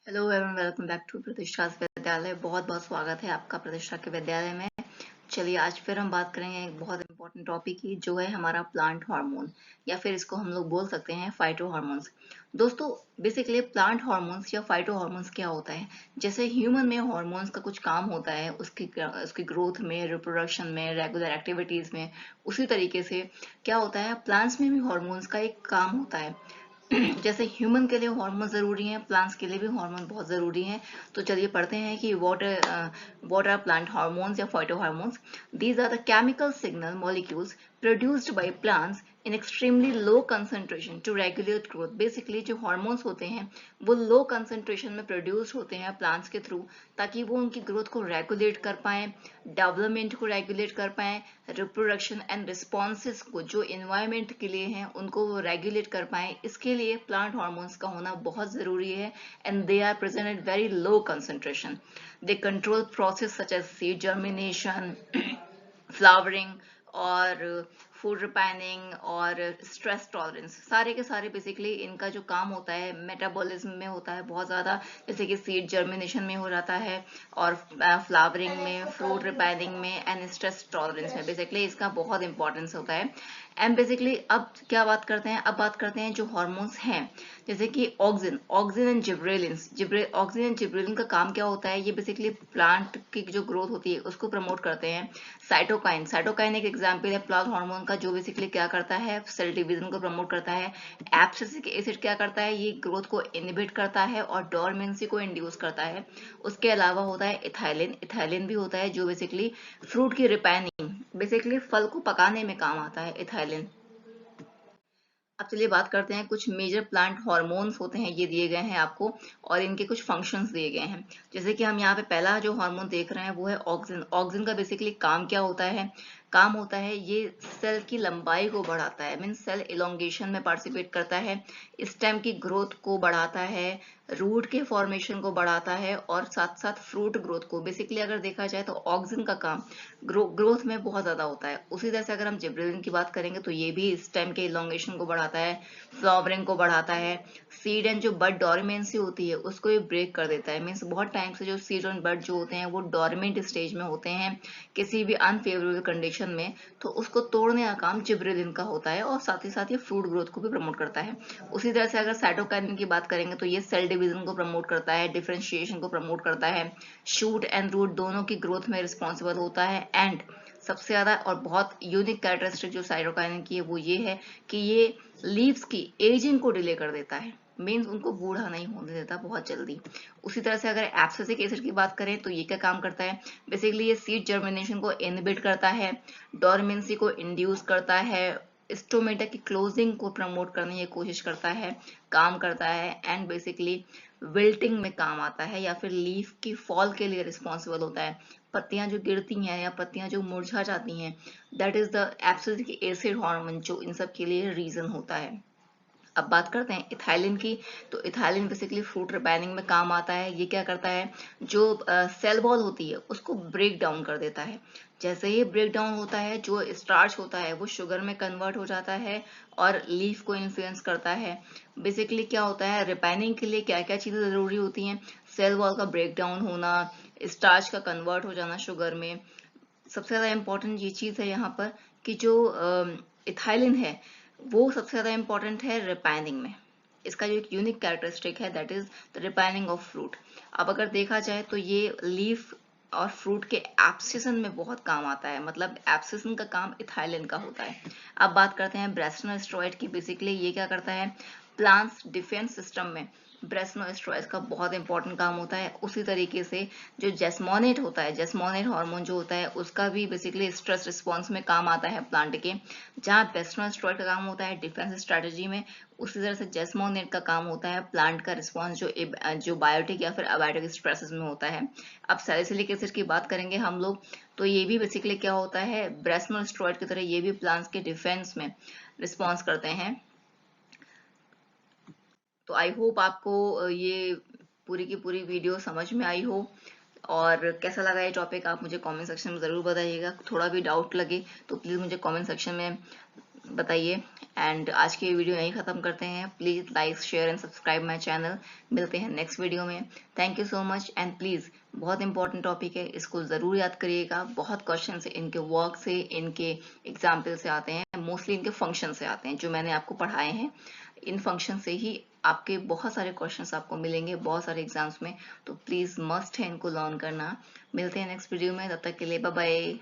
Hello everyone, welcome back to Pratishtha Vidyalaya. बहुत बहुत स्वागत है आपका प्रतिष्ठा के विद्यालय में। चलिए आज फिर हम बात करेंगे एक बहुत इंपॉर्टेंट टॉपिक की, जो है हमारा प्लांट हार्मोन, या फिर इसको हम लोग बोल सकते हैं फाइटो हार्मोन्स। दोस्तों, बेसिकली प्लांट हार्मोन्स या फाइटो हार्मोन्स क्या होता है? जैसे ह्यूमन में हार्मोन्स का कुछ काम होता है उसकी ग्रोथ में, रिप्रोडक्शन में, रेगुलर एक्टिविटीज में, उसी तरीके से क्या होता है, प्लांट्स में भी हार्मोन्स का एक काम होता है। जैसे ह्यूमन के लिए हार्मोन जरूरी हैं, प्लांट्स के लिए भी हार्मोन बहुत जरूरी हैं। तो चलिए पढ़ते हैं कि व्हाट आर प्लांट हार्मोन्स या phyto hormones. These are the chemical signal molecules produced by plants in extremely low concentration to regulate growth. Basically जो हार्मोन्स होते हैं वो लो कंसंट्रेशन में प्रोड्यूस होते हैं प्लांट्स के थ्रू, ताकि वो उनकी ग्रोथ को रेगुलेट कर पाए, डेवलपमेंट को रेगुलेट कर पाए, रिप्रोडक्शन एंड रिस्पॉन्सेस को जो इन्वायरमेंट के लिए हैं उनको वो रेगुलेट कर पाए। इसके लिए प्लांट हार्मोन्स का होना बहुत जरूरी है, and they are present at very low concentration. They control process such as seed germination, flowering और फूड रिपाइनिंग और स्ट्रेस टॉलरेंस। सारे के सारे बेसिकली इनका जो काम होता है मेटाबॉलिज्म में होता है बहुत ज़्यादा। जैसे कि सीड जर्मिनेशन में हो जाता है, और फ्लावरिंग में, फ्रूट रिपाइनिंग में, एंड स्ट्रेस टॉलरेंस में बेसिकली इसका बहुत इंपॉर्टेंस होता है। एंड बेसिकली अब क्या बात करते हैं, अब बात करते हैं जो हॉर्मोन्स हैं। जैसे कि auxin auxin and gibberellins auxin and gibberellin का काम क्या होता है? ये बेसिकली प्लांट की जो ग्रोथ होती है उसको प्रमोट करते हैं। साइटोकाइन एक एग्जाम्पल है प्लांट हार्मोन का, जो बेसिकली क्या करता है, सेल डिवीजन को प्रमोट करता है। एब्सिसिक एसिड क्या करता है, ये ग्रोथ को इनहिबिट करता है और डोरमेंसी को इंड्यूस करता है। उसके अलावा होता है इथाइलिन भी होता है, जो बेसिकली फ्रूट की रिपाइनिंग, बेसिकली फल को पकाने में काम आता है इथाइलिन। अब चलिए बात करते हैं, कुछ मेजर प्लांट हार्मोन्स होते हैं, ये दिए गए हैं आपको, और इनके कुछ फंक्शंस दिए गए हैं। जैसे कि हम यहाँ पे पहला जो हार्मोन देख रहे हैं वो है ऑक्सिन। ऑक्सिन का बेसिकली काम क्या होता है? काम होता है ये सेल की लंबाई को बढ़ाता है, मीन सेल इलोंगेशन में पार्टिसिपेट करता है, स्टेम की ग्रोथ को बढ़ाता है, रूट के फॉर्मेशन को बढ़ाता है, और साथ साथ फ्रूट ग्रोथ को। बेसिकली अगर देखा जाए तो ऑक्सिन का काम ग्रोथ में बहुत ज्यादा होता है। उसी तरह से अगर हम जिब्रेलिन की बात करेंगे तो ये भी स्टेम के इलोंगेशन को बढ़ाता है, फ्लावरिंग को बढ़ाता है, सीड एंड जो बड डोरमेंसी होती है उसको ये ब्रेक कर देता है। मीन्स बहुत टाइम से जो सीड एंड बड जो होते हैं वो डोरमेंट स्टेज में होते हैं किसी भी अनफेवरेबल कंडीशन में, तो उसको तोड़ने का काम जिब्रेलिन का होता है, और साथ ही साथ ये फ्रूट ग्रोथ को भी प्रमोट करता है। उसी तरह से अगर साइटोकाइनिन की बात करेंगे तो ये सेल डिवीजन को प्रमोट करता है, डिफरेंशिएशन को प्रमोट करता है, शूट एंड रूट दोनों की ग्रोथ में रिस्पॉन्सिबल होता है। एंड सबसे ज्यादा और बहुत यूनिक कैरेक्टरिस्टिक जो साइटोकाइनिन की है वो ये है कि ये लीव्स की एजिंग को डिले कर देता है, मीन्स उनको बूढ़ा नहीं होने देता बहुत जल्दी। उसी तरह से अगर एब्सिसिक एसिड की बात करें तो ये क्या काम करता है? बेसिकली ये सीड जर्मिनेशन को इनहिबिट करता है, डोरमेंसी को इंड्यूस करता है, स्टोमेटा की क्लोजिंग को प्रमोट करने की कोशिश करता है, काम करता है, एंड बेसिकली विल्टिंग में काम आता है, या फिर लीफ की फॉल के लिए रिस्पॉन्सिबल होता है। पत्तियां जो गिरती हैं या पत्तियां जो मुरझा जाती हैं, that is the abscisic acid hormone जो इन सब के लिए रीजन होता है। अब बात करते हैं इथाइलिन की। तो इथाइलिन बेसिकली फ्रूट रिपाइनिंग में काम आता है। ये क्या करता है, जो सेल वॉल होती है उसको ब्रेक डाउन कर देता है। जैसे ही ब्रेक डाउन होता है, जो स्टार्च होता है वो शुगर में कन्वर्ट हो जाता है और लीफ को इन्फ्लुएंस करता है। बेसिकली क्या होता है, रिपाइनिंग के लिए क्या क्या चीजें जरूरी होती हैं? सेल वॉल का ब्रेक डाउन होना, स्टार्च का कन्वर्ट हो जाना शुगर में। सबसे ज्यादा इंपॉर्टेंट ये चीज है यहाँ पर कि जो इथाइलिन है वो सबसे ज्यादा इंपॉर्टेंट है रिपाइनिंग में। इसका जो एक यूनिक कैरेक्टरिस्टिक है that is the ripening of fruit. अब अगर देखा जाए तो ये लीफ और फ्रूट के एब्सिसन में बहुत काम आता है, मतलब एब्सिसन का काम इथाइलिन का होता है। अब बात करते हैं ब्रेसनोस्टेरॉइड की। बेसिकली ये क्या करता है, प्लांट्स डिफेंस सिस्टम में ब्रेसनोस्टेरॉइड का बहुत इंपॉर्टेंट काम होता है। उसी तरीके से जो जेस्मोनेट होता है, जेस्मोनेट हार्मोन जो होता है उसका भी बेसिकली स्ट्रेस रिस्पॉन्स में काम आता है प्लांट के। जहाँ ब्रेसनोस्टेरॉइड का काम होता है डिफेंस स्ट्रेटजी में, उसी तरह से जेस्मोनेट का काम होता है प्लांट का रिस्पॉन्स जो बायोटिक या फिर अबायोटिक स्ट्रेसेस में होता है। अब सैलिसिलिक एसिड की बात करेंगे हम लोग, तो ये भी बेसिकली क्या होता है, ब्रेसनोस्टेरॉइड की तरह ये भी प्लांट्स के डिफेंस में रिस्पॉन्स करते हैं। तो आई होप आपको ये पूरी की पूरी वीडियो समझ में आई हो, और कैसा लगा ये टॉपिक आप मुझे कमेंट सेक्शन में ज़रूर बताइएगा। थोड़ा भी डाउट लगे तो प्लीज़ मुझे कमेंट सेक्शन में बताइए। एंड आज की वीडियो यहीं ख़त्म करते हैं। Please like share and subscribe my channel. मिलते हैं नेक्स्ट वीडियो में। Thank you so much and please, बहुत इंपॉर्टेंट टॉपिक है, इसको ज़रूर याद करिएगा। बहुत क्वेश्चन इनके वर्क से, इनके एग्जाम्पल से आते हैं, मोस्टली इनके फंक्शन से आते हैं जो मैंने आपको पढ़ाए हैं। इन फंक्शन से ही आपके बहुत सारे क्वेश्चंस आपको मिलेंगे बहुत सारे एग्जाम्स में, तो प्लीज़ मस्ट है इनको लर्न करना। मिलते हैं नेक्स्ट वीडियो में, तब तक के लिए बाय बाय।